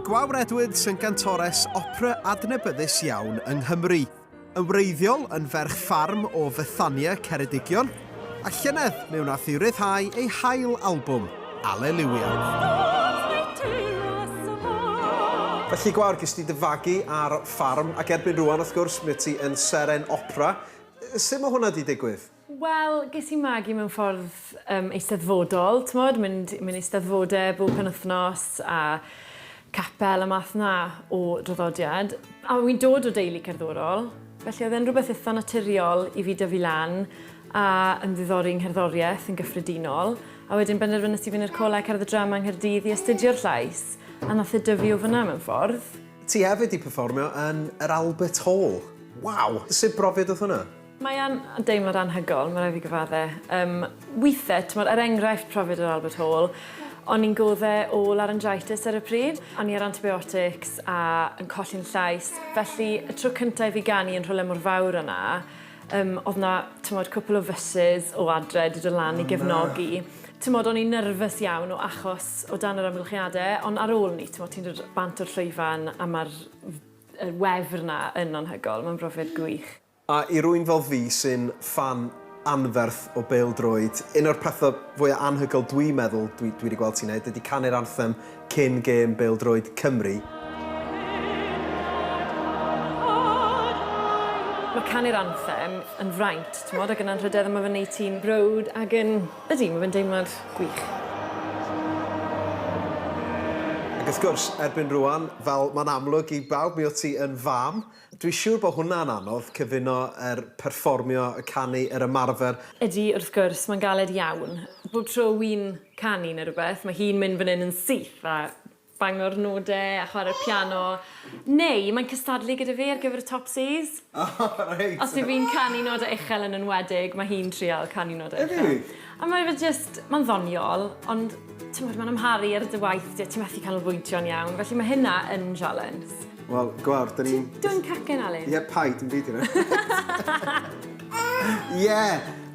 Gwawr Edwards yn gantores opera adnabyddus iawn yng Nghymru. Yn wreiddiol yn ferch ffarm o Fethania Ceredigion, a llynedd mewn nath i ryddhau ei hail albwm, Alleluia. Felly Gwawr, ges ti dyfagu ar ffarm ac erbyn rwan wrth gwrs mae ti yn seren opera. Sut mae hwnna di digwydd? Wel, ges i magu mewn ffordd eisteddfodol, mynd eisteddfodau bob penwythnos a capel y math na o draddodiad. A wy'n dod o deulu cerddorol, felly oedd e'n rhywbeth eitha naturiol i fi dyfu lan a yn ddiddori yng ngherddoriaeth yn gyffredinol. A wedyn benderfynais i fynd i'r coleg cerdd y drama yng Nghaerdydd i astudio'r llais, a nath e dyfu o fyna mewn ffordd. Ti hefyd i perfformio yn yr Albert Hall. Waw! Sut brofiad oedd hwnna? Mae'n deimlad anhygol, mae'n rhaid fi gyfadde. Weithiau, er enghraifft profiad yr Albert Hall, o'n i'n goddau o laryngitis ar y pryd. O'n i ar antibiotics a yn colli'n llais. Felly, y tro cyntaf i ganu yn rhywle mor fawr yna, oedd na cwpl o fysys o adre wedi dod lan i gefnogi. O'n i'n nerfus iawn o achos o dan yr amgylchiadau, ond ar ôl ni, ti'n dod bant o'r llwyfan a mae'r wefr yna yn anhygol. Mae'n brofiad gwych. A i rwy'n fel fi sy'n fan anferth o bêl-droed, un o'r pethau fwyaf anhygoel dwi'n meddwl dwi wedi gweld ti'n neud ydy canu'r anthem cyn gêm bêl-droed Cymru. Mae canu'r anthem yn fraint, ac yn anrhydedd yma fe'n 18 brod, ac yn... Ydy, mae fe'n deimlad gwych. Ac wrth gwrs, erbyn rwan, fel mae'n amlwg i bawb, mi o ti yn fam. Dwi'n siŵr bod hwnna'n anodd cyfuno perfformio y canu yr ymarfer. Ydy, wrth gwrs, mae'n galed iawn. Bob tro wy'n canu neu rhywbeth, mae hi'n mynd fan hyn yn syth a bangor nodau a chwarae'r piano. Neu, mae'n cystadlu gyda fi ar gyfer y topsies. Reit. Os yw fi'n canu nodau uchel yn enwedig, mae hi'n trial canu nodau uchel. A mae'n ddoniol, ond mae'n amharu ar dy waith, ti'n methu canolbwyntio'n iawn, felly mae hynna yn challenge. Wel, Gwawr, da ni'n... Dwi'n cacen, Alun? Ie, paid yn byd yna. Ie!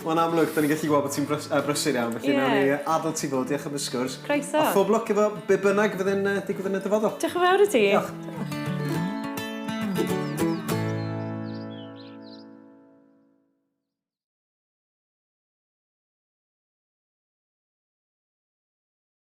Mae'n amlwg, da ni'n gallu gweld bod ti'n brysur iawn, felly nawn ni adael ti fod, diolch am y sgwrs. Croeso. A phob lwc efo be bynnag fydd yn digwydd yn y dyfodol. Diolch yn fawr i ti. Diolch.